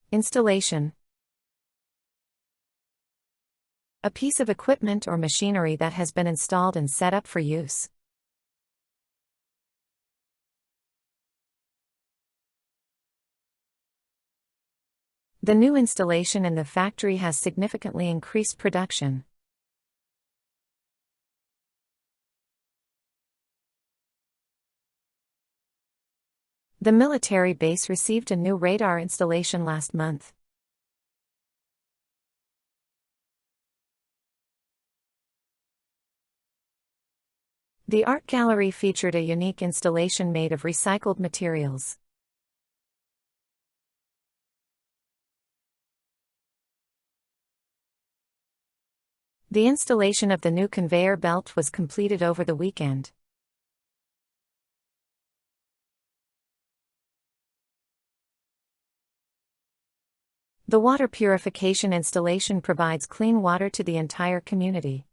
Installation. A piece of equipment or machinery that has been installed and set up for use. The new installation in the factory has significantly increased production. The military base received a new radar installation last month. The art gallery featured a unique installation made of recycled materials. The installation of the new conveyor belt was completed over the weekend. The water purification installation provides clean water to the entire community.